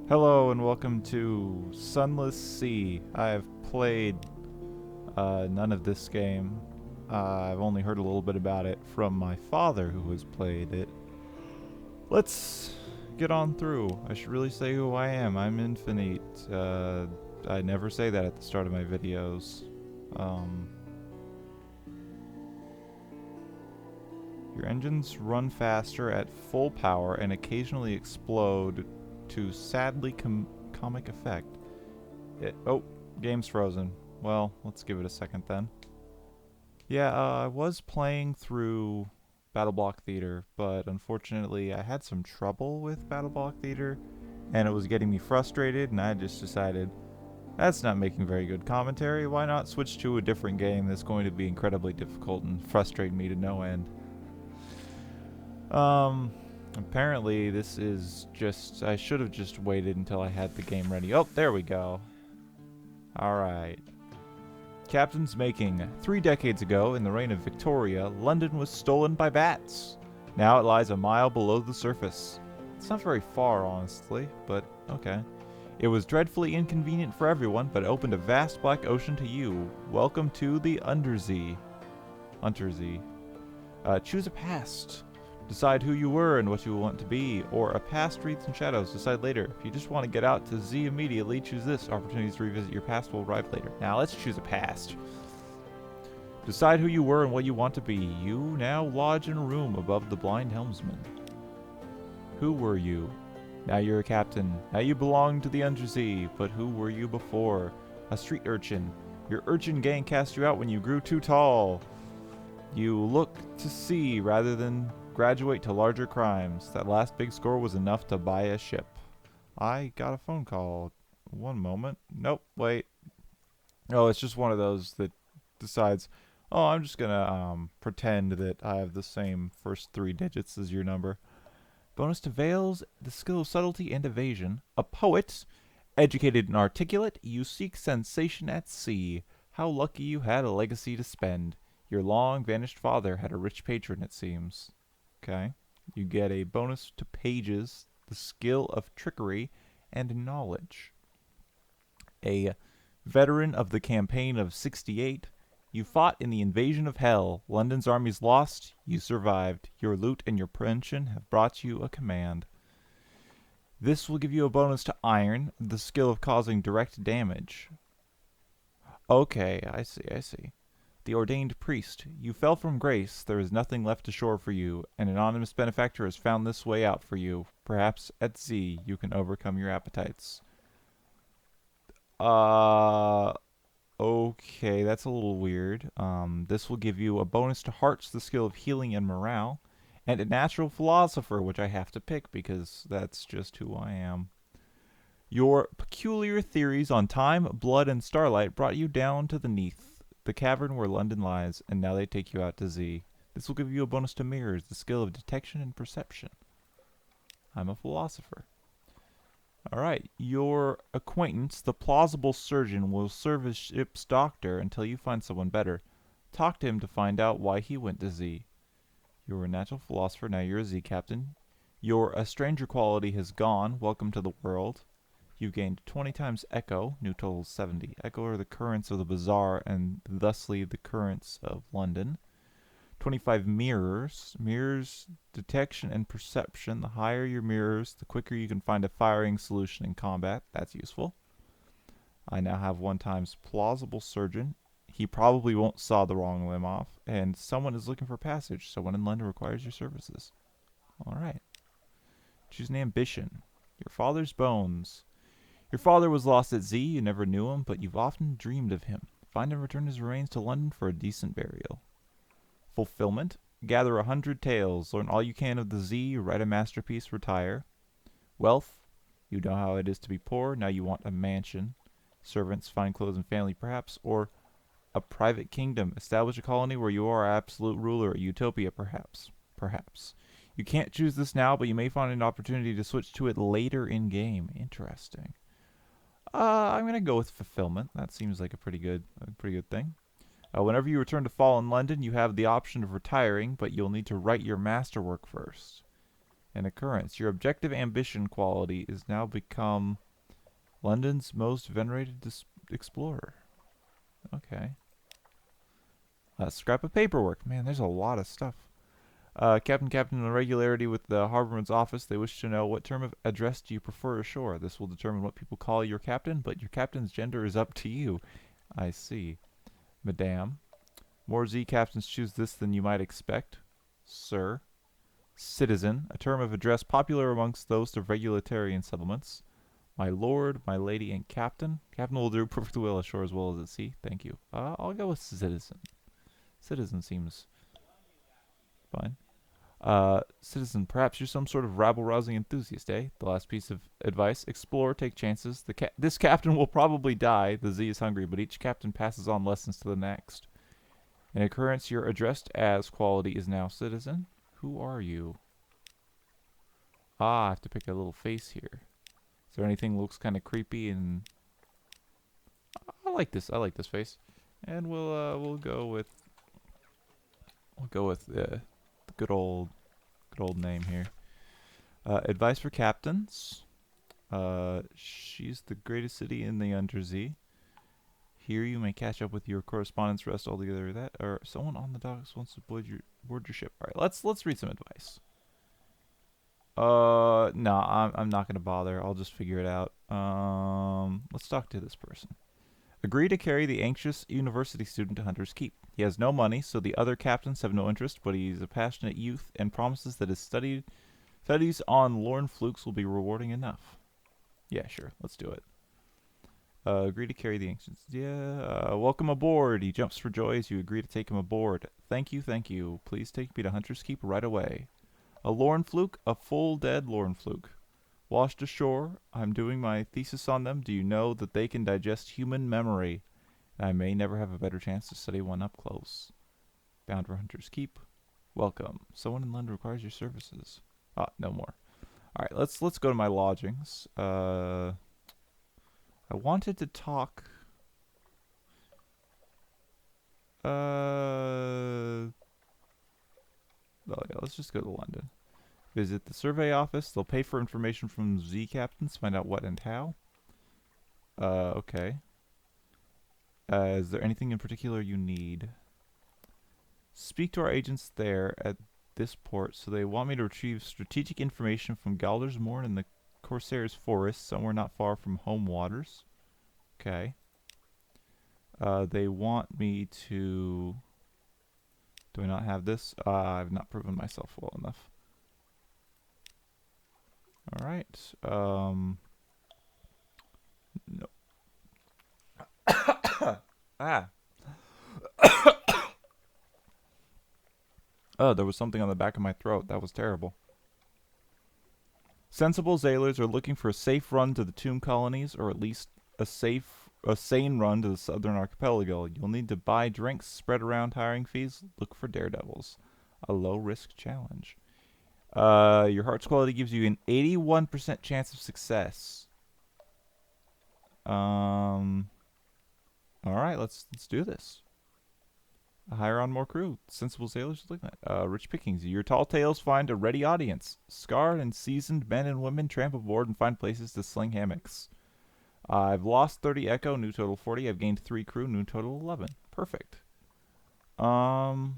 Hello and welcome to Sunless Sea. I've played none of this game. I've only heard a little bit about it from my father who has played it. Let's get on through. I should really say who I am. I'm infiNEET. I never say that at the start of my videos. Um, your engines run faster at full power and occasionally explode to sadly comic effect. Oh, game's frozen. Well, let's give it a second then. Yeah, I was playing through BattleBlock Theater, but unfortunately I had some trouble with BattleBlock Theater, and it was getting me frustrated, and I just decided, that's not making very good commentary, why not switch to a different game that's going to be incredibly difficult and frustrate me to no end. Apparently this is just, I should have just waited until I had the game ready. Oh, there we go. Alright. Captain's making. 3 decades ago, in the reign of Victoria, London was stolen by bats. Now it lies a mile below the surface. It's not very far, honestly, but okay. It was dreadfully inconvenient for everyone, but it opened a vast black ocean to you. Welcome to the Undersea. Untersea. Choose a past. Decide who you were and what you want to be, or a past wreaths and shadows. Decide later. If you just want to get out to Z immediately, choose this. Opportunities to revisit your past will arrive later. Now let's choose a past. Decide who you were and what you want to be. You now lodge in a room above the blind helmsman. Who were you? Now you're a captain. Now you belong to the Undersea. But who were you before? A street urchin. Your urchin gang cast you out when you grew too tall. You look to sea rather than graduate to larger crimes. That last big score was enough to buy a ship. I got a phone call. One moment. Nope, wait. Oh, it's just one of those that decides, oh, I'm just gonna pretend that I have the same first 3 digits as your number. Bonus to Veils, the skill of subtlety and evasion. A poet. Educated and articulate, you seek sensation at sea. How lucky you had a legacy to spend. Your long-vanished father had a rich patron, it seems. Okay. You get a bonus to pages, the skill of trickery, and knowledge. A veteran of the campaign of 68. You fought in the invasion of hell. London's armies lost. You survived. Your loot and your pension have brought you a command. This will give you a bonus to iron, the skill of causing direct damage. Okay, I see. The ordained priest. You fell from grace. There is nothing left ashore for you. An anonymous benefactor has found this way out for you. Perhaps at Z you can overcome your appetites. Okay, that's a little weird. This will give you a bonus to hearts, the skill of healing and morale, and a natural philosopher, which I have to pick because that's just who I am. Your peculiar theories on time, blood, and starlight brought you down to the Neath, the cavern where London lies, and now they take you out to Z. This will give you a bonus to mirrors, the skill of detection and perception. I'm a philosopher. Alright, your acquaintance, the plausible surgeon, will serve as ship's doctor until you find someone better. Talk to him to find out why he went to Z. You're a natural philosopher, now you're a Z captain. Your a stranger quality has gone, welcome to the world. You've gained 20 times Echo, new total is 70. Echo are the currents of the bazaar and thusly the currents of London. 25 mirrors. Mirrors, detection and perception. The higher your mirrors, the quicker you can find a firing solution in combat. That's useful. I now have 1 times plausible surgeon. He probably won't saw the wrong limb off. And someone is looking for passage. Someone in London requires your services. Alright. Choose an ambition. Your father's bones. Your father was lost at Z, you never knew him, but you've often dreamed of him. Find and return his remains to London for a decent burial. Fulfillment. Gather 100 tales, learn all you can of the Z, write a masterpiece, retire. Wealth. You know how it is to be poor, now you want a mansion. Servants, fine clothes and family perhaps, or a private kingdom. Establish a colony where you are absolute ruler, a utopia perhaps. Perhaps. You can't choose this now, but you may find an opportunity to switch to it later in game. Interesting. I'm gonna go with fulfillment. That seems like a pretty good thing. Whenever you return to Fallen London, you have the option of retiring, but you'll need to write your masterwork first. An occurrence. Your objective ambition quality is now become London's most venerated explorer. Okay. Scrap of paperwork. Man, there's a lot of stuff. Captain, in irregularity with the harborman's office, they wish to know what term of address do you prefer ashore. This will determine what people call your captain, but your captain's gender is up to you. I see. Madame. More Z captains choose this than you might expect. Sir. Citizen, a term of address popular amongst those of regulatarian settlements. My lord, my lady, and captain. Captain will do perfectly well ashore as well as at sea. Thank you. I'll go with citizen. Citizen seems fine. Citizen, perhaps you're some sort of rabble-rousing enthusiast, eh? The last piece of advice: explore, take chances. This captain will probably die. The Z is hungry, but each captain passes on lessons to the next. An occurrence you're addressed as quality is now citizen. Who are you? I have to pick a little face here. Is there anything that looks kind of creepy? And I like this. I like this face. And we'll go with the good old name here. Advice for captains. She's the greatest city in the Undersea. Here you may catch up with your correspondence. Rest altogether that, or someone on the docks wants to board your ship. All right, let's read some advice. No, I'm not gonna bother. I'll just figure it out. Let's talk to this person. Agree to carry the anxious university student to Hunter's Keep. He has no money, so the other captains have no interest, but he's a passionate youth and promises that his studies on Lorne Flukes will be rewarding enough. Yeah, sure, let's do it. Agree to carry the ancients. Yeah. Welcome aboard. He jumps for joy as you agree to take him aboard. Thank you, thank you. Please take me to Hunter's Keep right away. A Lorne Fluke, a full dead Lorne Fluke. Washed ashore. I'm doing my thesis on them. Do you know that they can digest human memory? I may never have a better chance to study one up close. Bound for Hunter's Keep. Welcome. Someone in London requires your services. No more. All right, let's go to my lodgings. I wanted to talk. Oh yeah, let's just go to London. Visit the survey office. They'll pay for information from Z captains. Find out what and how. Okay. Is there anything in particular you need? Speak to our agents there at this port. So they want me to retrieve strategic information from Galdersmoor in the Corsairs Forest, somewhere not far from home waters. Okay. They want me to... Do I not have this? I've not proven myself well enough. Alright. No. Oh, there was something on the back of my throat. That was terrible. Sensible sailors are looking for a safe run to the tomb colonies, or at least a sane run to the southern archipelago. You'll need to buy drinks, spread around hiring fees, look for daredevils. A low-risk challenge. Your heart's quality gives you an 81% chance of success. Alright, let's do this. Hire on more crew. Sensible sailors looking at. Rich pickings. Your tall tales find a ready audience. Scarred and seasoned men and women tramp aboard and find places to sling hammocks. I've lost 30 echo, new total 40. I've gained 3 crew, new total 11. Perfect. Alright,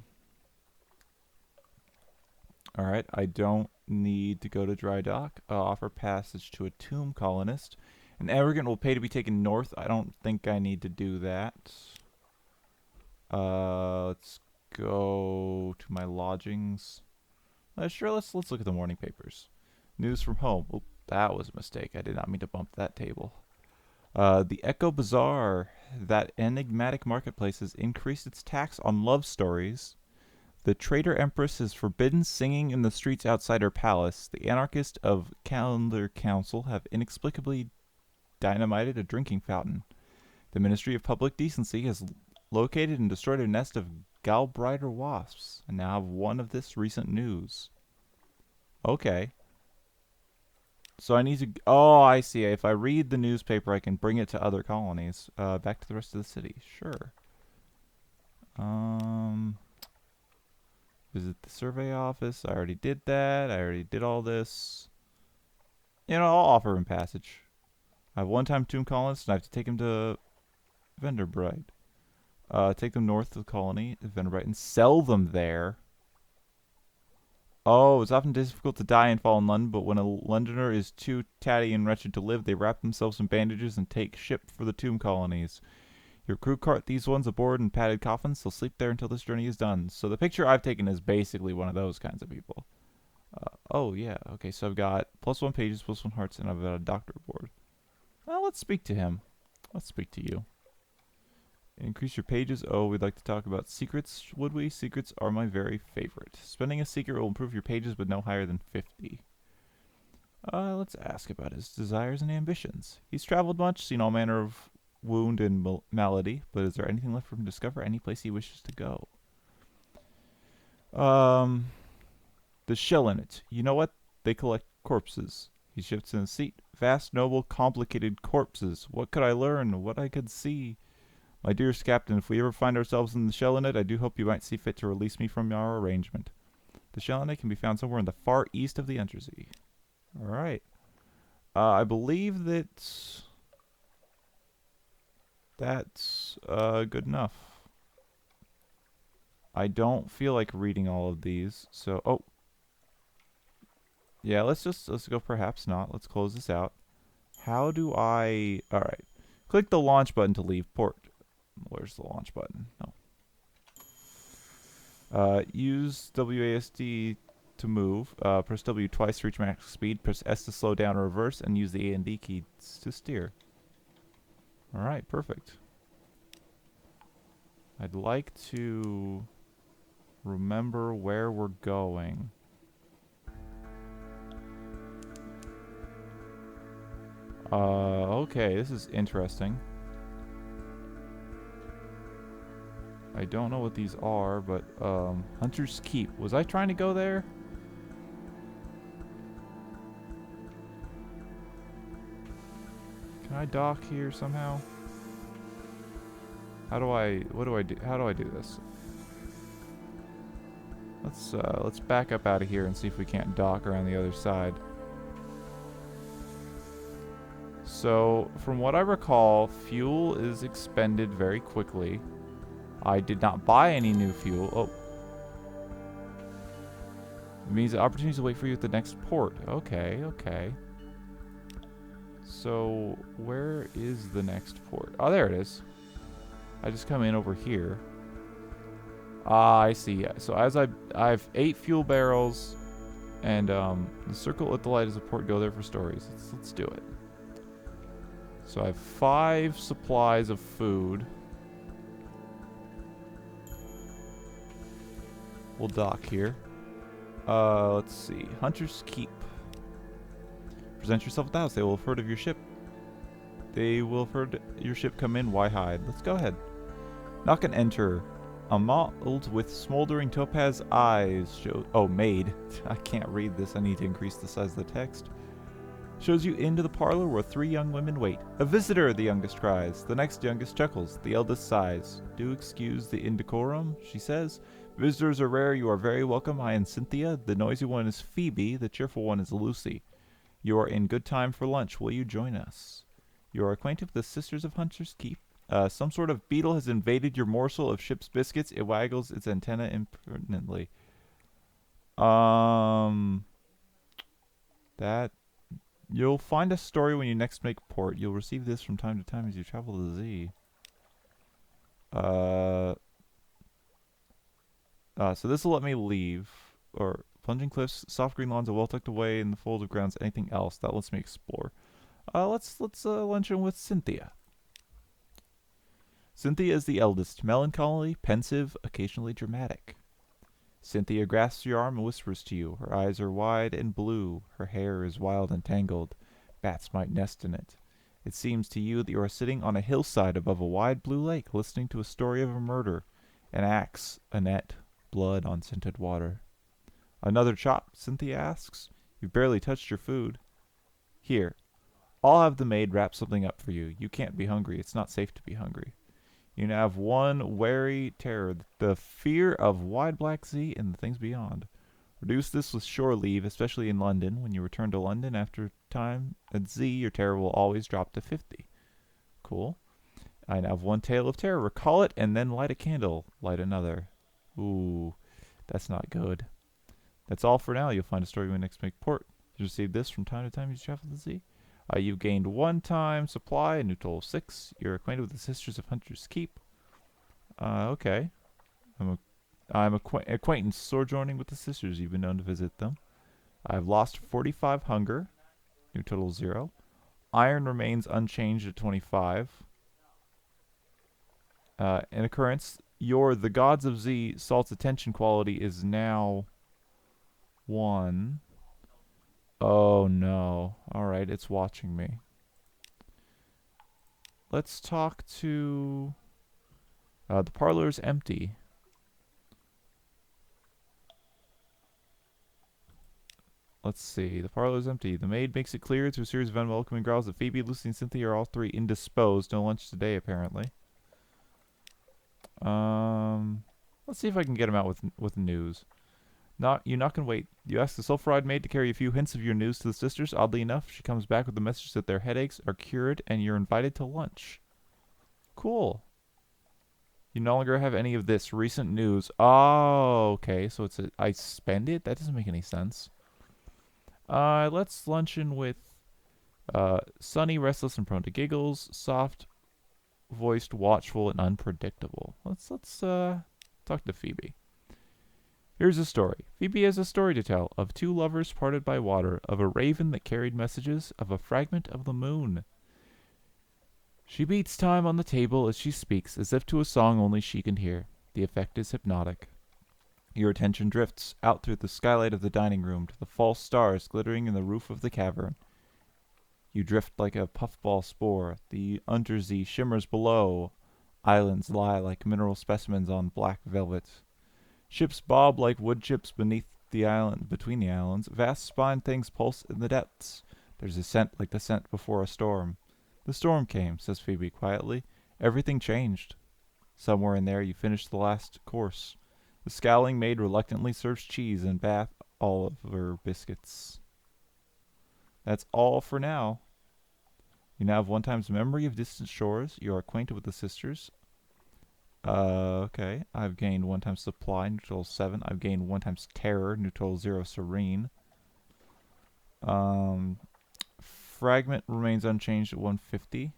I don't need to go to dry dock. Offer passage to a tomb colonist. An emigrant will pay to be taken north. I don't think I need to do that. Let's go to my lodgings. Sure, let's look at the morning papers. News from home. Oh, that was a mistake. I did not mean to bump that table. The Echo Bazaar, that enigmatic marketplace, has increased its tax on love stories. The traitor empress has forbidden singing in the streets outside her palace. The anarchists of Calendar Council have inexplicably dynamited a drinking fountain. The Ministry of Public Decency has located and destroyed a nest of Galbrider wasps, and now have one of this recent news. Okay. So I need to... Oh, I see. If I read the newspaper, I can bring it to other colonies. Back to the rest of the city. Sure. Visit the survey office. I already did that. I already did all this. You know, I'll offer him passage. I have one-time tomb colonist, and I have to take him to Venderbright. Take them north of the colony, Venderbright, and sell them there. Oh, it's often difficult to die and fall in London, but when a Londoner is too tatty and wretched to live, they wrap themselves in bandages and take ship for the tomb colonies. Your crew cart these ones aboard in padded coffins. They'll sleep there until this journey is done. So the picture I've taken is basically one of those kinds of people. Oh, yeah. Okay, so I've got +1 pages, +1 hearts, and I've got a doctor aboard. Well, let's speak to him. Let's speak to you. Increase your pages. Oh, we'd like to talk about secrets, would we? Secrets are my very favorite. Spending a secret will improve your pages, but no higher than 50. Let's ask about his desires and ambitions. He's traveled much, seen all manner of wound and malady, but is there anything left for him to discover? Any place he wishes to go? The shell in it. You know what? They collect corpses. He shifts in his seat. Vast, noble, complicated corpses. What could I learn? What I could see? My dearest Captain, if we ever find ourselves in the shell in it, I do hope you might see fit to release me from our arrangement. The shell in it can be found somewhere in the far east of the Untersee. Alright. I believe that's good enough. I don't feel like reading all of these, so... Oh. Yeah, let's go perhaps not. Let's close this out. How do I... Alright. Click the launch button to leave port. Where's the launch button? No. Use WASD to move. Press W twice to reach max speed. Press S to slow down or reverse, and use the A and D keys to steer. Alright, perfect. I'd like to remember where we're going. Okay, this is interesting. I don't know what these are, but, Hunter's Keep. Was I trying to go there? Can I dock here somehow? How do I do this? Let's back up out of here and see if we can't dock around the other side. So, from what I recall, fuel is expended very quickly. I did not buy any new fuel. Oh. It means the opportunities will wait for you at the next port. Okay, okay. So, where is the next port? Oh, there it is. I just come in over here. Ah, I see. So as I have 8 fuel barrels, and the circle at the light is a port. Go there for stories. Let's do it. So I have 5 supplies of food. We'll dock here. Let's see. Hunter's Keep. Present yourself at the house. They will have heard of your ship. They will have heard your ship come in. Why hide? Let's go ahead. Knock and enter. A mold with smoldering topaz eyes shows... Oh, maid. I can't read this. I need to increase the size of the text. Shows you into the parlor where 3 young women wait. A visitor, the youngest cries. The next youngest chuckles. The eldest sighs. Do excuse the indecorum, she says. Visitors are rare. You are very welcome. I am Cynthia. The noisy one is Phoebe. The cheerful one is Lucy. You are in good time for lunch. Will you join us? You are acquainted with the Sisters of Hunter's Keep. Some sort of beetle has invaded your morsel of ship's biscuits. It waggles its antenna impertinently. That... You'll find a story when you next make port. You'll receive this from time to time as you travel to the Z. So this will let me leave. Or plunging cliffs, soft green lawns, are well tucked away in the fold of grounds. Anything else that lets me explore? Let's luncheon with Cynthia. Cynthia is the eldest, melancholy, pensive, occasionally dramatic. Cynthia grasps your arm and whispers to you. Her eyes are wide and blue. Her hair is wild and tangled. Bats might nest in it. It seems to you that you are sitting on a hillside above a wide blue lake, listening to a story of a murder. An axe, a net, blood on scented water. Another chop? Cynthia asks. You've barely touched your food. Here. I'll have the maid wrap something up for you. You can't be hungry. It's not safe to be hungry. You now have one wary terror, the fear of wide black sea and the things beyond. Reduce this with shore leave, especially in London. When you return to London after time at Z, your terror will always drop to 50. Cool. I now have one tale of terror. Recall it and then light a candle. Light another. Ooh, that's not good. That's all for now. You'll find a story when next make port. You receive this from time to time as you travel to Z. You've gained one time supply, a new total of 6. You're acquainted with the Sisters of Hunter's Keep. Okay. I'm acquaintance sojourning with the sisters. You've been known to visit them. I've lost 45 hunger. New total 0. Iron remains unchanged at 25. An occurrence. The Gods of Z salt's attention quality is now 1. Oh no. Alright, it's watching me. Let's talk to... the parlor's empty. Let's see. The parlor's empty. The maid makes it clear through a series of unwelcoming growls that Phoebe, Lucy, and Cynthia are all 3 indisposed. No lunch today, apparently. Let's see if I can get him out with news. You knock and wait. You ask the sulfuride maid to carry a few hints of your news to the sisters. Oddly enough, she comes back with the message that their headaches are cured and you're invited to lunch. Cool. You no longer have any of this recent news. Oh, okay. So I spend it? That doesn't make any sense. Let's luncheon with sunny, restless, and prone to giggles, soft-voiced, watchful, and unpredictable. Let's talk to Phoebe. Here's a story. Phoebe has a story to tell of 2 lovers parted by water, of a raven that carried messages, of a fragment of the moon. She beats time on the table as she speaks, as if to a song only she can hear. The effect is hypnotic. Your attention drifts out through the skylight of the dining room to the false stars glittering in the roof of the cavern. You drift like a puffball spore. The undersea shimmers below. Islands lie like mineral specimens on black velvet. Ships bob like wood chips between the islands. Vast spined things pulse in the depths. There's a scent like the scent before a storm. The storm came, says Phoebe quietly. Everything changed. Somewhere in there you finish the last course. The scowling maid reluctantly serves cheese and Bath Oliver biscuits. That's all for now. You now have 1 time's memory of distant shores. You are acquainted with the sisters. Okay. I've gained 1 times supply, new total 7. I've gained 1 times terror, new total 0, serene. Fragment remains unchanged at 150.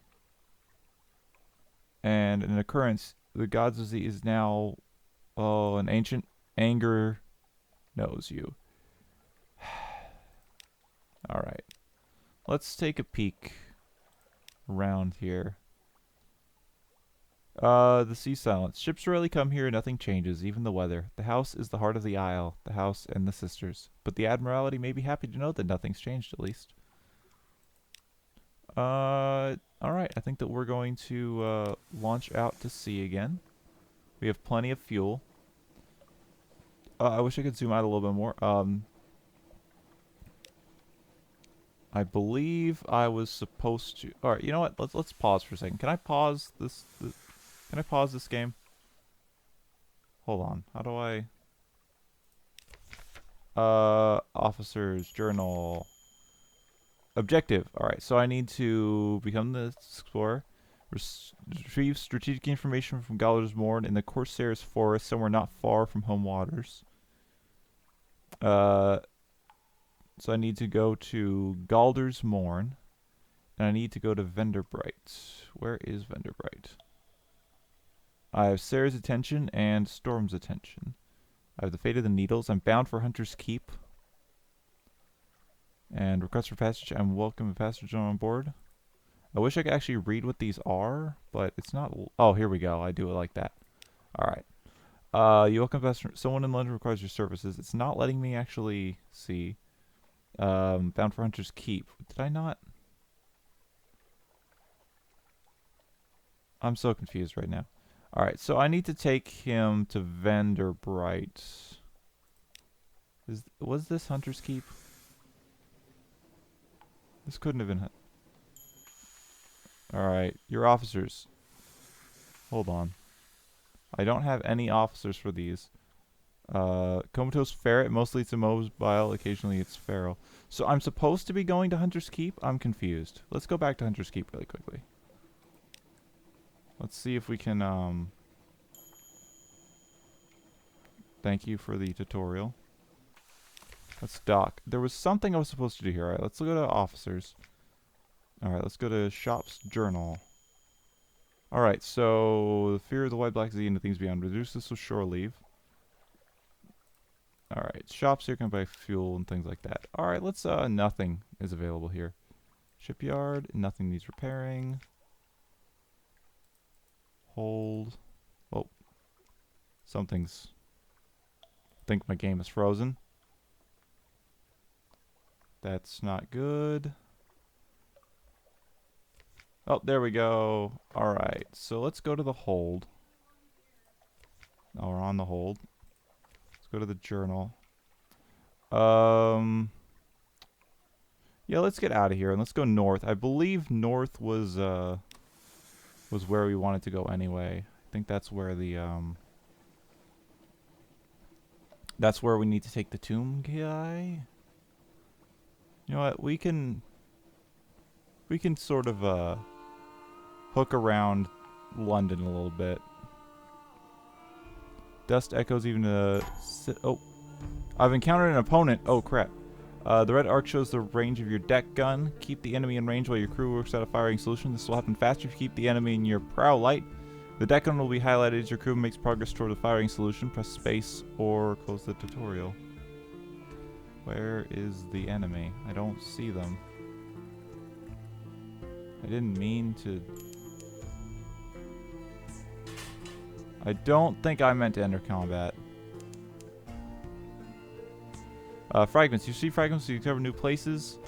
And an occurrence, the Gods of Z is now... Oh, an ancient anger knows you. Alright. Let's take a peek around here. The sea silence. Ships rarely come here, nothing changes, even the weather. The house is the heart of the isle, the house and the sisters. But the Admiralty may be happy to know that nothing's changed, at least. Alright, I think that we're going to, launch out to sea again. We have plenty of fuel. I wish I could zoom out a little bit more. I believe I was supposed to... Alright, you know what? Let's pause for a second. Can I pause this... Can I pause this game? Hold on. How do I... Officers, journal... Objective. Alright, so I need to become the explorer. Retrieve strategic information from Galder's Moor in the Corsair's Forest, somewhere not far from home waters. So I need to go to Galder's Morn, and I need to go to Venderbright. Where is Venderbright? I have Sarah's attention and Storm's attention. I have the Fate of the Needles. I'm bound for Hunter's Keep. And request for passage. I'm welcome a passenger on board. I wish I could actually read what these are, but it's not... Oh, here we go. I do it like that. Alright. You welcome passenger. Someone in London requires your services. It's not letting me actually see. Bound for Hunter's Keep. Did I not? I'm so confused right now. Alright, so I need to take him to Vanderbright. Was this Hunter's Keep? This couldn't have been... Alright, your officers. Hold on. I don't have any officers for these. Comatose ferret, mostly it's immobile, occasionally it's feral. So I'm supposed to be going to Hunter's Keep? I'm confused. Let's go back to Hunter's Keep really quickly. Let's see if we can, thank you for the tutorial. Let's dock. There was something I was supposed to do here. Alright, let's go to officers. Alright, let's go to shop's journal. Alright, so the fear of the white black Z and things beyond. Reduce this with shore leave. Alright, shops here can buy fuel and things like that. Alright, let's, nothing is available here. Shipyard, nothing needs repairing. Hold. Oh. Something's... I think my game is frozen. That's not good. Oh, there we go. Alright, so let's go to the hold. Oh, we're on the hold. Let's go to the journal. Yeah, let's get out of here and let's go north. I believe north was where we wanted to go anyway. I think that's where the that's where we need to take the tomb guy. You know what? We can sort of hook around London a little bit. Dust echoes even oh. I've encountered an opponent. Oh crap. The red arc shows the range of your deck gun. Keep the enemy in range while your crew works out a firing solution. This will happen faster if you keep the enemy in your prow light. The deck gun will be highlighted as your crew makes progress toward the firing solution. Press space or close the tutorial. Where is the enemy? I don't see them. I didn't mean to... I don't think I meant to enter combat. Fragments. You see fragments, you discover new places.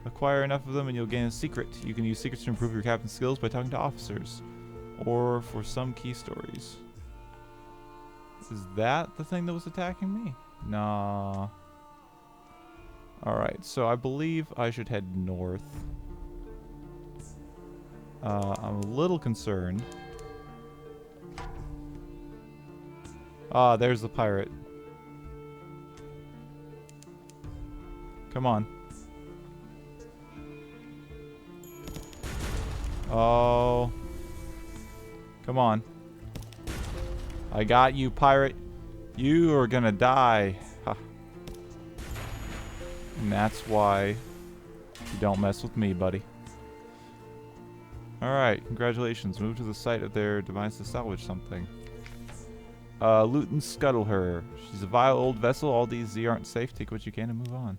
Acquire enough of them and you'll gain a secret. You can use secrets to improve your captain's skills by talking to officers. Or for some key stories. Is that the thing that was attacking me? Nah. Alright, so I believe I should head north. I'm a little concerned. Ah, there's the pirate. Come on. Oh. Come on. I got you, pirate. You are gonna die. Ha. And that's why you don't mess with me, buddy. Alright, congratulations. Move to the site of their demise to salvage something. Loot and scuttle her. She's a vile old vessel. All these Z aren't safe. Take what you can and move on.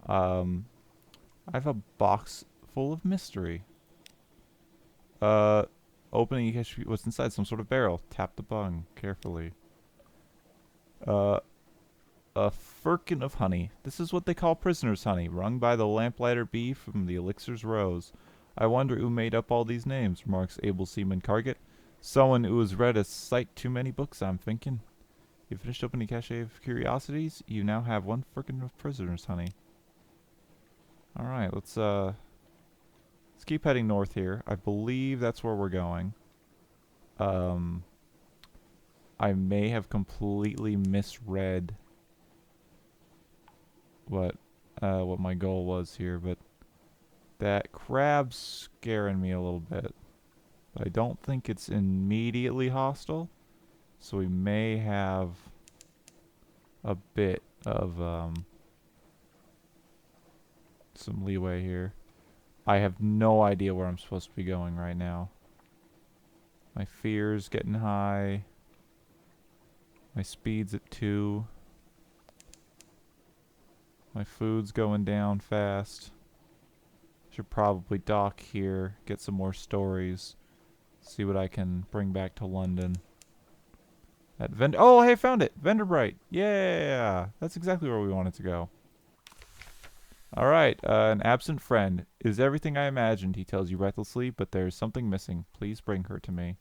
I have a box full of mystery. Opening, you catch what's inside. Some sort of barrel. Tap the bung carefully. A firkin of honey. This is what they call prisoner's honey, wrung by the lamplighter bee from the elixir's rose. I wonder who made up all these names, remarks able seaman Carget. Someone who has read a sight too many books, I'm thinking. You finished opening a cache of curiosities? You now have one firkin of prisoner's honey. Alright, let's keep heading north here. I believe that's where we're going. I may have completely misread what my goal was here, but that crab's scaring me a little bit. But I don't think it's immediately hostile, so we may have a bit of some leeway here. I have no idea where I'm supposed to be going right now. My fear's getting high. My speed's at 2. My food's going down fast. Should probably dock here, get some more stories. See what I can bring back to London. At oh, hey, I found it! Venderbright! Yeah! That's exactly where we wanted to go. Alright, an absent friend. Is everything I imagined, he tells you breathlessly, but there's something missing. Please bring her to me.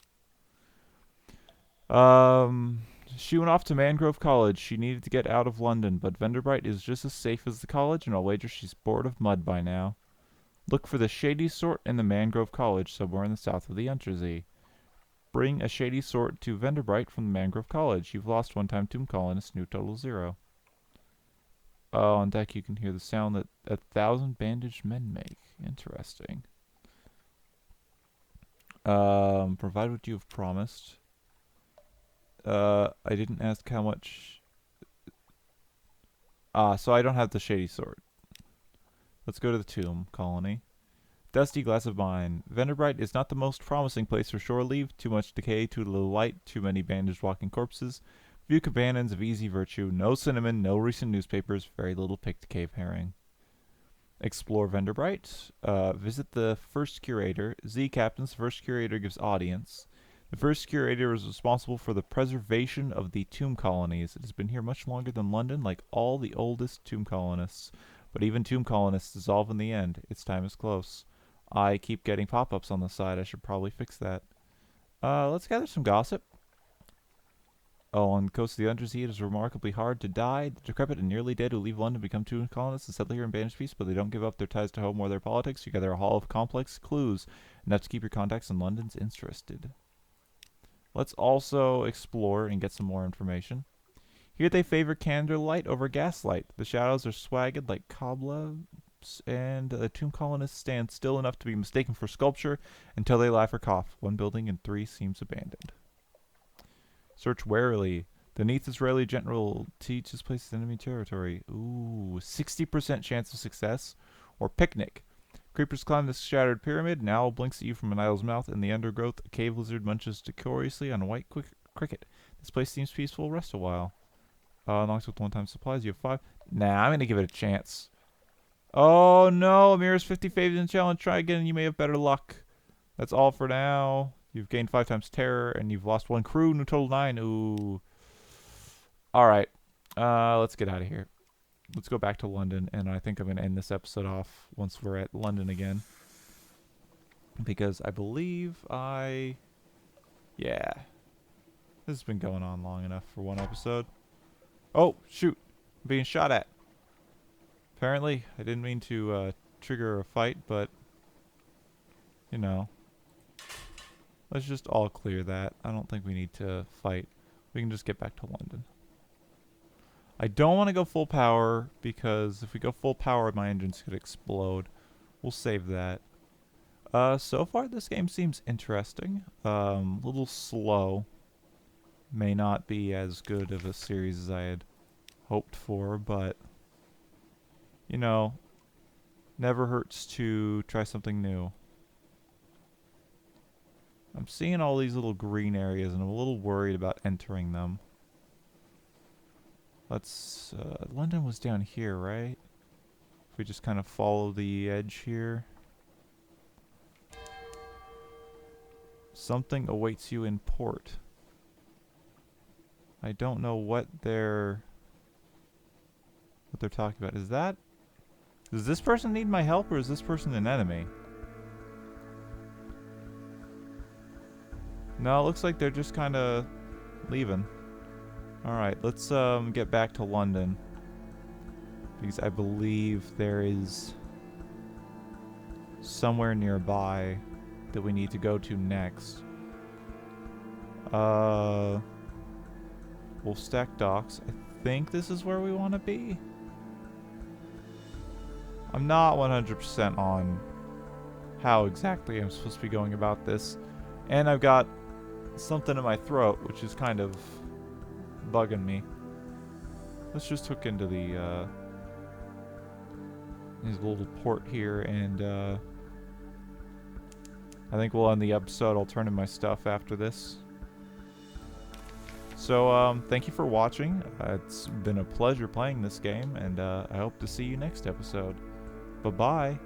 She went off to Mangrove College. She needed to get out of London, but Venderbright is just as safe as the college, and I'll wager she's bored of mud by now. Look for the shady sort in the Mangrove College, somewhere in the south of the Untersee. Bring a shady sword to Venderbright from the Mangrove College. You've lost one time tomb colonist, new total 0. On deck you can hear the sound that 1,000 bandaged men make. Interesting. Provide what you have promised. I didn't ask how much. So I don't have the shady sword. Let's go to the tomb colony. Dusty glass of wine. Venderbright is not the most promising place for shore leave. Too much decay, too little light, too many bandaged walking corpses. Few companions of easy virtue. No cinnamon, no recent newspapers. Very little picked cave herring. Explore Venderbright. Visit the first curator. Z captains. The first curator gives audience. The first curator is responsible for the preservation of the tomb colonies. It has been here much longer than London, like all the oldest tomb colonists. But even tomb colonists dissolve in the end. Its time is close. I keep getting pop-ups on the side. I should probably fix that. Let's gather some gossip. Oh, on the coast of the Undersea, it is remarkably hard to die. The decrepit and nearly dead who leave London become tomb colonists and settle here in banished peace, but they don't give up their ties to home or their politics. You gather a haul of complex clues, enough to keep your contacts in London's interested. Let's also explore and get some more information. Here they favor candlelight over gaslight. The shadows are swagged like cobwebs, and the tomb colonists stand still enough to be mistaken for sculpture until they laugh or cough. 1 building in 3 seems abandoned. Search warily. The Neath Israeli general teaches places enemy territory. Ooh, 60% chance of success. Or picnic. Creepers climb the shattered pyramid. An owl blinks at you from an idol's mouth. In the undergrowth, a cave lizard munches decorously on a white cricket. This place seems peaceful. Rest a while. Knocks with one-time supplies. You have 5. Nah, I'm gonna give it a chance. Oh no, Amira's 50 faves in challenge. Try again and you may have better luck. That's all for now. You've gained 5 times terror and you've lost 1 crew. New total 9. Ooh. Alright. Let's get out of here. Let's go back to London, and I think I'm going to end this episode off once we're at London again. Because I believe yeah. This has been going on long enough for one episode. Oh, shoot. I'm being shot at. Apparently, I didn't mean to trigger a fight, but, you know. Let's just all clear that. I don't think we need to fight. We can just get back to London. I don't want to go full power, because if we go full power, my engines could explode. We'll save that. So far, this game seems interesting. A little slow. May not be as good of a series as I had hoped for, but, you know, never hurts to try something new. I'm seeing all these little green areas, and I'm a little worried about entering them. Let's, London was down here, right? If we just kind of follow the edge here. Something awaits you in port. I don't know what they're talking about. Does this person need my help, or is this person an enemy? No, it looks like they're just kind of leaving. Alright, let's get back to London. Because I believe there is somewhere nearby that we need to go to next. Woolstack Docks. I think this is where we want to be. I'm not 100% on how exactly I'm supposed to be going about this. And I've got something in my throat, which is kind of bugging me. Let's just hook into the his little port here, and I think we'll end the episode. I'll turn in my stuff after this. So thank you for watching. It's been a pleasure playing this game, and I hope to see you next episode. Bye bye.